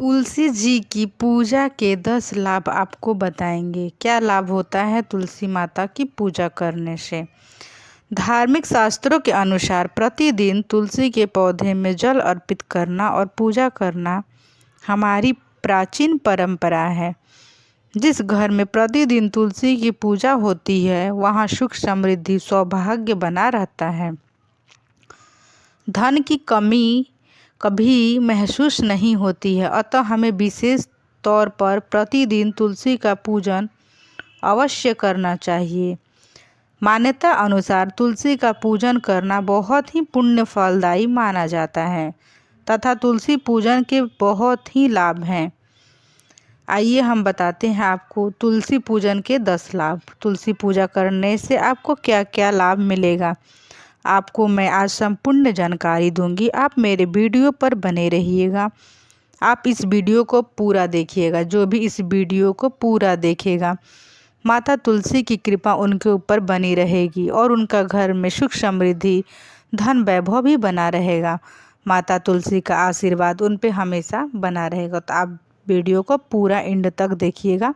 तुलसी जी की पूजा के 10 लाभ आपको बताएंगे। क्या लाभ होता है तुलसी माता की पूजा करने से। धार्मिक शास्त्रों के अनुसार प्रतिदिन तुलसी के पौधे में जल अर्पित करना और पूजा करना हमारी प्राचीन परंपरा है। जिस घर में प्रतिदिन तुलसी की पूजा होती है वहाँ सुख समृद्धि सौभाग्य बना रहता है। धन की कमी कभी महसूस नहीं होती है, अतः हमें विशेष तौर पर प्रतिदिन तुलसी का पूजन अवश्य करना चाहिए। मान्यता अनुसार तुलसी का पूजन करना बहुत ही पुण्य फलदायी माना जाता है तथा तुलसी पूजन के बहुत ही लाभ हैं। आइए हम बताते हैं आपको तुलसी पूजन के 10 लाभ। तुलसी पूजा करने से आपको क्या क्या लाभ मिलेगा, आपको मैं आज संपूर्ण जानकारी दूंगी। आप मेरे वीडियो पर बने रहिएगा। आप इस वीडियो को पूरा देखिएगा। जो भी इस वीडियो को पूरा देखेगा माता तुलसी की कृपा उनके ऊपर बनी रहेगी और उनका घर में सुख समृद्धि धन वैभव भी बना रहेगा। माता तुलसी का आशीर्वाद उन पे हमेशा बना रहेगा। तो आप वीडियो को पूरा एंड तक देखिएगा।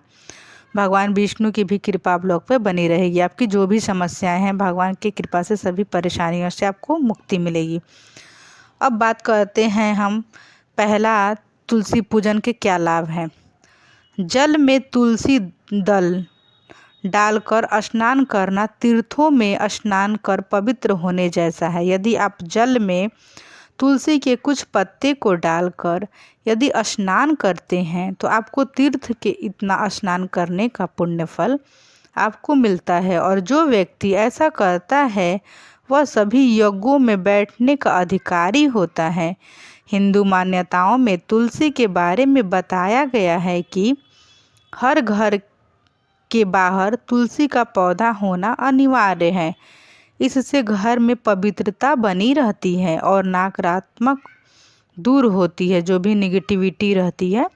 भगवान विष्णु की भी कृपा आप लोग पे बनी रहेगी। आपकी जो भी समस्याएं हैं भगवान की कृपा से सभी परेशानियों से आपको मुक्ति मिलेगी। अब बात करते हैं हम पहला तुलसी पूजन के क्या लाभ हैं। जल में तुलसी दल डालकर स्नान करना तीर्थों में स्नान कर पवित्र होने जैसा है। यदि आप जल में तुलसी के कुछ पत्ते को डालकर यदि स्नान करते हैं तो आपको तीर्थ के इतना स्नान करने का पुण्य फल आपको मिलता है। और जो व्यक्ति ऐसा करता है वह सभी यज्ञों में बैठने का अधिकारी होता है। हिंदू मान्यताओं में तुलसी के बारे में बताया गया है कि हर घर के बाहर तुलसी का पौधा होना अनिवार्य है। इससे घर में पवित्रता बनी रहती है और नकारात्मक दूर होती है। जो भी निगेटिविटी रहती है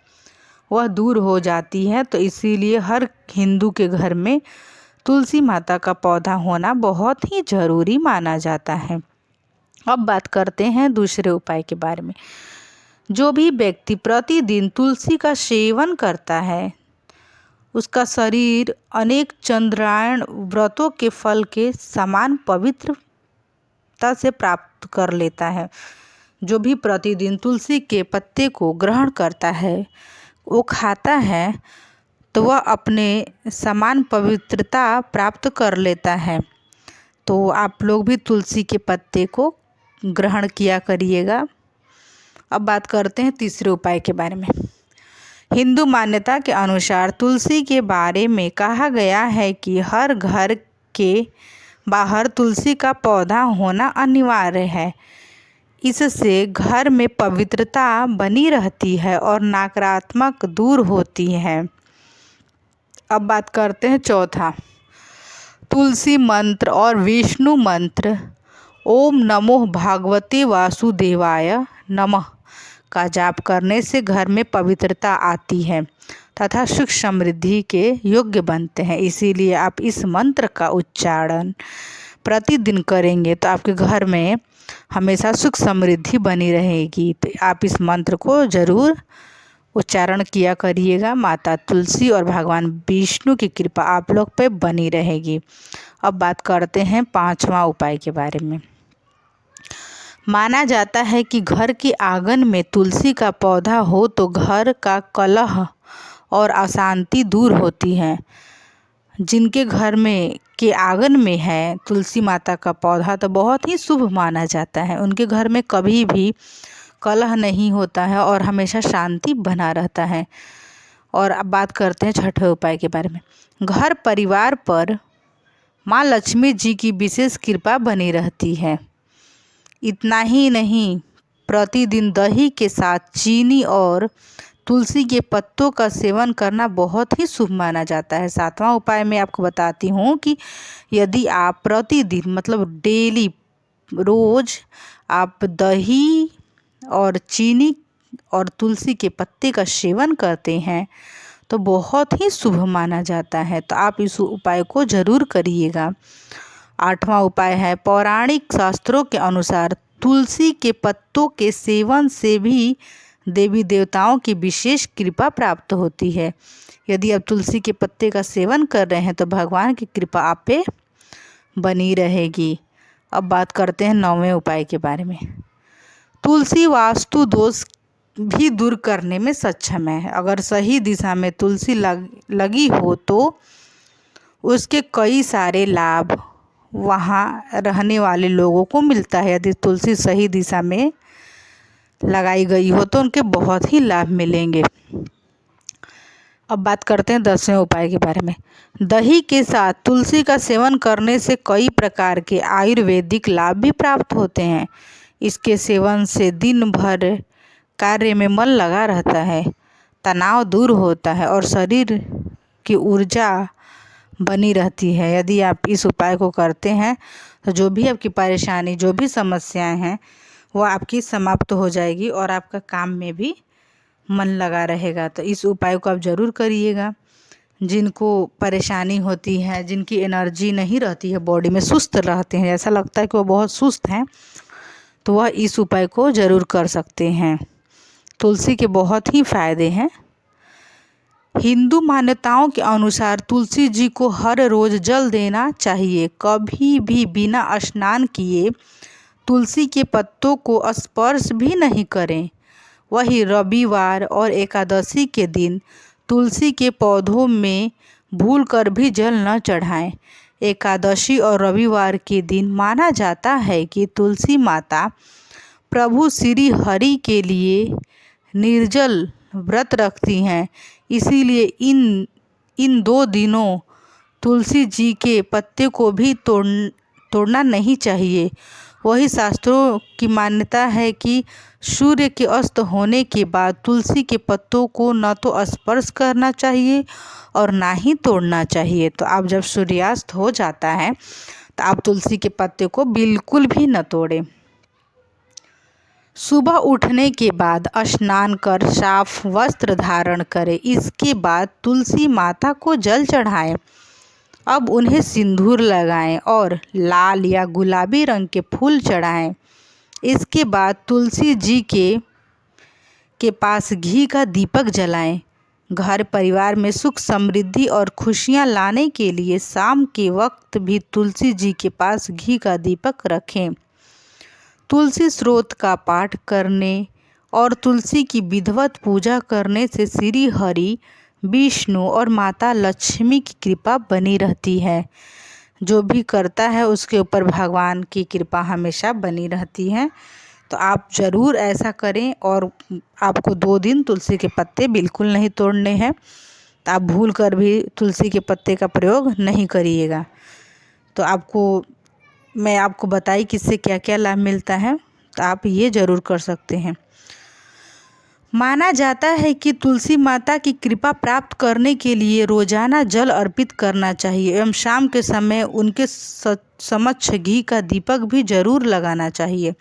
वह दूर हो जाती है। तो इसीलिए हर हिंदू के घर में तुलसी माता का पौधा होना बहुत ही ज़रूरी माना जाता है। अब बात करते हैं दूसरे उपाय के बारे में। जो भी व्यक्ति प्रतिदिन तुलसी का सेवन करता है उसका शरीर अनेक चंद्रायण व्रतों के फल के समान पवित्रता से प्राप्त कर लेता है। जो भी प्रतिदिन तुलसी के पत्ते को ग्रहण करता है वो खाता है तो वह अपने समान पवित्रता प्राप्त कर लेता है। तो आप लोग भी तुलसी के पत्ते को ग्रहण किया करिएगा। अब बात करते हैं तीसरे उपाय के बारे में। हिंदू मान्यता के अनुसार तुलसी के बारे में कहा गया है कि हर घर के बाहर तुलसी का पौधा होना अनिवार्य है। इससे घर में पवित्रता बनी रहती है और नकारात्मक दूर होती है। अब बात करते हैं चौथा तुलसी मंत्र और विष्णु मंत्र। ओम नमो भगवते वासुदेवाय नमः का जाप करने से घर में पवित्रता आती है तथा सुख समृद्धि के योग्य बनते हैं। इसीलिए आप इस मंत्र का उच्चारण प्रतिदिन करेंगे तो आपके घर में हमेशा सुख समृद्धि बनी रहेगी। तो आप इस मंत्र को ज़रूर उच्चारण किया करिएगा। माता तुलसी और भगवान विष्णु की कृपा आप लोग पे बनी रहेगी। अब बात करते हैं पांचवा उपाय के बारे में। माना जाता है कि घर के आंगन में तुलसी का पौधा हो तो घर का कलह और अशांति दूर होती है। जिनके घर में के आंगन में है तुलसी माता का पौधा तो बहुत ही शुभ माना जाता है। उनके घर में कभी भी कलह नहीं होता है और हमेशा शांति बना रहता है। और अब बात करते हैं छठे उपाय के बारे में। घर परिवार पर माँ लक्ष्मी जी की विशेष कृपा बनी रहती है। इतना ही नहीं, प्रतिदिन दही के साथ चीनी और तुलसी के पत्तों का सेवन करना बहुत ही शुभ माना जाता है। सातवां उपाय मैं आपको बताती हूँ कि यदि आप प्रतिदिन मतलब डेली रोज़ आप दही और चीनी और तुलसी के पत्ते का सेवन करते हैं तो बहुत ही शुभ माना जाता है। तो आप इस उपाय को ज़रूर करिएगा। आठवां उपाय है पौराणिक शास्त्रों के अनुसार तुलसी के पत्तों के सेवन से भी देवी देवताओं की विशेष कृपा प्राप्त होती है। यदि आप तुलसी के पत्ते का सेवन कर रहे हैं तो भगवान की कृपा आप पे बनी रहेगी। अब बात करते हैं 9वें उपाय के बारे में। तुलसी वास्तु दोष भी दूर करने में सक्षम है। अगर सही दिशा में तुलसी लगी हो तो उसके कई सारे लाभ वहाँ रहने वाले लोगों को मिलता है। यदि तुलसी सही दिशा में लगाई गई हो तो उनके बहुत ही लाभ मिलेंगे। अब बात करते हैं 10वें उपाय के बारे में। दही के साथ तुलसी का सेवन करने से कई प्रकार के आयुर्वेदिक लाभ भी प्राप्त होते हैं। इसके सेवन से दिन भर कार्य में मन लगा रहता है, तनाव दूर होता है और शरीर की ऊर्जा बनी रहती है। यदि आप इस उपाय को करते हैं तो जो भी आपकी परेशानी, जो भी समस्याएं हैं वो आपकी समाप्त हो जाएगी और आपका काम में भी मन लगा रहेगा। तो इस उपाय को आप ज़रूर करिएगा। जिनको परेशानी होती है, जिनकी एनर्जी नहीं रहती है, बॉडी में सुस्त रहते हैं, ऐसा लगता है कि वो बहुत सुस्त हैं, तो वह इस उपाय को ज़रूर कर सकते हैं। तुलसी के बहुत ही फायदे हैं। हिंदू मान्यताओं के अनुसार तुलसी जी को हर रोज़ जल देना चाहिए। कभी भी बिना स्नान किए तुलसी के पत्तों को स्पर्श भी नहीं करें। वही रविवार और एकादशी के दिन तुलसी के पौधों में भूलकर भी जल न चढ़ाएं। एकादशी और रविवार के दिन माना जाता है कि तुलसी माता प्रभु श्री हरि के लिए निर्जल व्रत रखती हैं, इसीलिए इन 2 दिनों तुलसी जी के पत्ते को भी तोड़ना नहीं चाहिए। वही शास्त्रों की मान्यता है कि सूर्य के अस्त होने के बाद तुलसी के पत्तों को न तो स्पर्श करना चाहिए और ना ही तोड़ना चाहिए। तो आप जब सूर्यास्त हो जाता है तो आप तुलसी के पत्ते को बिल्कुल भी न तोड़ें। सुबह उठने के बाद स्नान कर साफ वस्त्र धारण करें। इसके बाद तुलसी माता को जल चढ़ाएं। अब उन्हें सिंदूर लगाएं और लाल या गुलाबी रंग के फूल चढ़ाएं। इसके बाद तुलसी जी के पास घी का दीपक जलाएं। घर परिवार में सुख समृद्धि और खुशियां लाने के लिए शाम के वक्त भी तुलसी जी के पास घी का दीपक रखें। तुलसी स्रोत का पाठ करने और तुलसी की विधिवत पूजा करने से श्री हरि, विष्णु और माता लक्ष्मी की कृपा बनी रहती है। जो भी करता है उसके ऊपर भगवान की कृपा हमेशा बनी रहती है। तो आप ज़रूर ऐसा करें और आपको 2 दिन तुलसी के पत्ते बिल्कुल नहीं तोड़ने हैं। तो आप भूल कर भी तुलसी के पत्ते का प्रयोग नहीं करिएगा। तो मैं आपको बताई कि इससे क्या क्या लाभ मिलता है, तो आप ये ज़रूर कर सकते हैं। माना जाता है कि तुलसी माता की कृपा प्राप्त करने के लिए रोजाना जल अर्पित करना चाहिए एवं शाम के समय उनके समक्ष घी का दीपक भी जरूर लगाना चाहिए।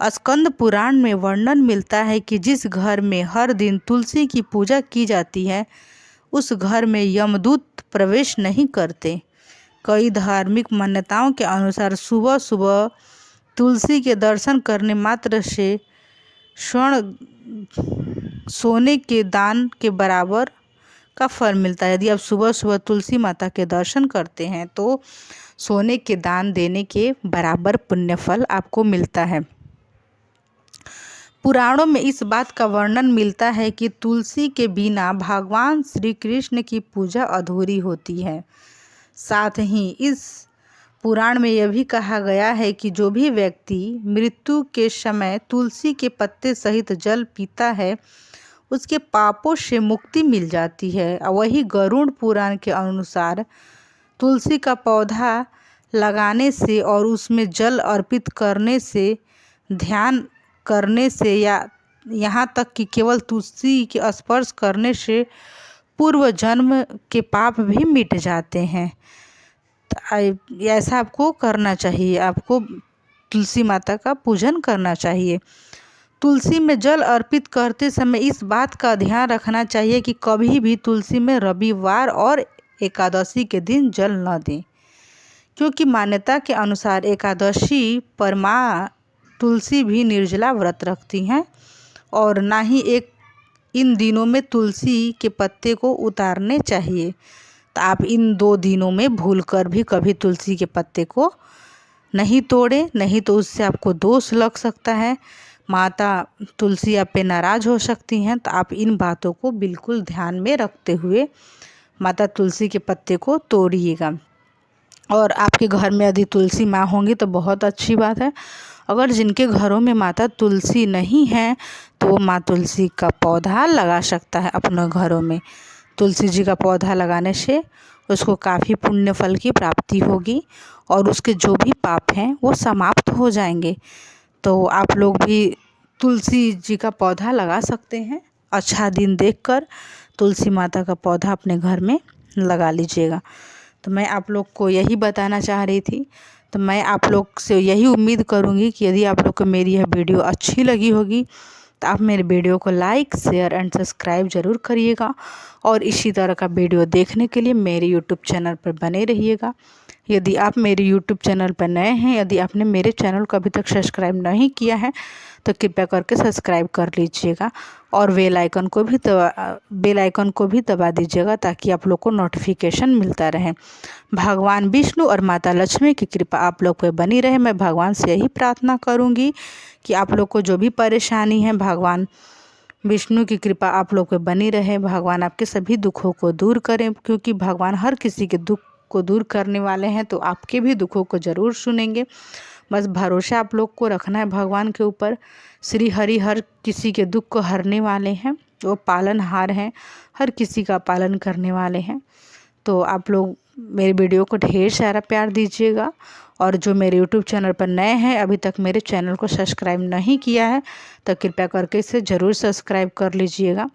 स्कंद पुराण में वर्णन मिलता है कि जिस घर में हर दिन तुलसी की पूजा की जाती है उस घर में यमदूत प्रवेश नहीं करते। कई धार्मिक मान्यताओं के अनुसार सुबह सुबह तुलसी के दर्शन करने मात्र से स्वर्ण सोने के दान के बराबर का फल मिलता है। यदि आप सुबह सुबह तुलसी माता के दर्शन करते हैं तो सोने के दान देने के बराबर पुण्य फल आपको मिलता है। पुराणों में इस बात का वर्णन मिलता है कि तुलसी के बिना भगवान श्री कृष्ण की पूजा अधूरी होती है। साथ ही इस पुराण में यह भी कहा गया है कि जो भी व्यक्ति मृत्यु के समय तुलसी के पत्ते सहित जल पीता है उसके पापों से मुक्ति मिल जाती है। वही गरुड़ पुराण के अनुसार तुलसी का पौधा लगाने से और उसमें जल अर्पित करने से, ध्यान करने से या यहाँ तक कि केवल तुलसी के स्पर्श करने से पूर्व जन्म के पाप भी मिट जाते हैं। तो ऐसा आपको करना चाहिए, आपको तुलसी माता का पूजन करना चाहिए। तुलसी में जल अर्पित करते समय इस बात का ध्यान रखना चाहिए कि कभी भी तुलसी में रविवार और एकादशी के दिन जल न दें, क्योंकि मान्यता के अनुसार एकादशी पर माँ तुलसी भी निर्जला व्रत रखती हैं और ना ही इन दिनों में तुलसी के पत्ते को उतारने चाहिए। तो आप इन 2 दिनों में भूलकर भी कभी तुलसी के पत्ते को नहीं तोड़ें, नहीं तो उससे आपको दोष लग सकता है, माता तुलसी आप पे नाराज़ हो सकती हैं। तो आप इन बातों को बिल्कुल ध्यान में रखते हुए माता तुलसी के पत्ते को तोड़िएगा। और आपके घर में यदि तुलसी माँ होंगी तो बहुत अच्छी बात है। अगर जिनके घरों में माता तुलसी नहीं है तो वो माँ तुलसी का पौधा लगा सकता है अपने घरों में। तुलसी जी का पौधा लगाने से उसको काफ़ी पुण्य फल की प्राप्ति होगी और उसके जो भी पाप हैं वो समाप्त हो जाएंगे। तो आप लोग भी तुलसी जी का पौधा लगा सकते हैं। अच्छा दिन देखकर तुलसी माता का पौधा अपने घर में लगा लीजिएगा। तो मैं आप लोग को यही बताना चाह रही थी। तो मैं आप लोग से यही उम्मीद करूँगी कि यदि आप लोग को मेरी यह वीडियो अच्छी लगी होगी तो आप मेरे वीडियो को लाइक, शेयर एंड सब्सक्राइब ज़रूर करिएगा। और इसी तरह का वीडियो देखने के लिए मेरे यूट्यूब चैनल पर बने रहिएगा। यदि आप मेरे यूट्यूब चैनल पर नए हैं, यदि आपने मेरे चैनल को अभी तक सब्सक्राइब नहीं किया है तो कृपया करके सब्सक्राइब कर लीजिएगा और बेल आइकन को भी दबा दीजिएगा ताकि आप लोग को नोटिफिकेशन मिलता रहे। भगवान विष्णु और माता लक्ष्मी की कृपा आप लोग पे बनी रहे। मैं भगवान से यही प्रार्थना करूँगी कि आप लोग को जो भी परेशानी है, भगवान विष्णु की कृपा आप लोग पे बनी रहे। भगवान आपके सभी दुखों को दूर करें, क्योंकि भगवान हर किसी के दुख को दूर करने वाले हैं। तो आपके भी दुखों को ज़रूर सुनेंगे। बस भरोसा आप लोग को रखना है भगवान के ऊपर। श्री हरि हर किसी के दुख को हरने वाले हैं, वो पालनहार हैं, हर किसी का पालन करने वाले हैं। तो आप लोग मेरे वीडियो को ढेर सारा प्यार दीजिएगा। और जो मेरे यूट्यूब चैनल पर नए हैं, अभी तक मेरे चैनल को सब्सक्राइब नहीं किया है तो कृपया करके इसे ज़रूर सब्सक्राइब कर लीजिएगा।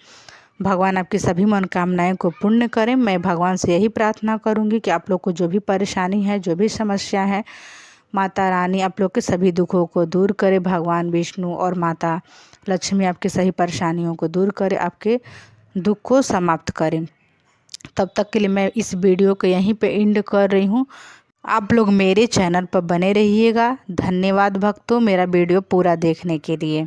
भगवान आपकी सभी मनोकामनाएं को पूर्ण करें। मैं भगवान से यही प्रार्थना करूंगी कि आप लोग को जो भी परेशानी है, जो भी समस्या है, माता रानी आप लोग के सभी दुखों को दूर करे। भगवान विष्णु और माता लक्ष्मी आपकी सभी परेशानियों को दूर करे, आपके दुख को समाप्त करें। तब तक के लिए मैं इस वीडियो को यहीं पे एंड कर रही हूँ। आप लोग मेरे चैनल पर बने रहिएगा। धन्यवाद भक्तों, मेरा वीडियो पूरा देखने के लिए।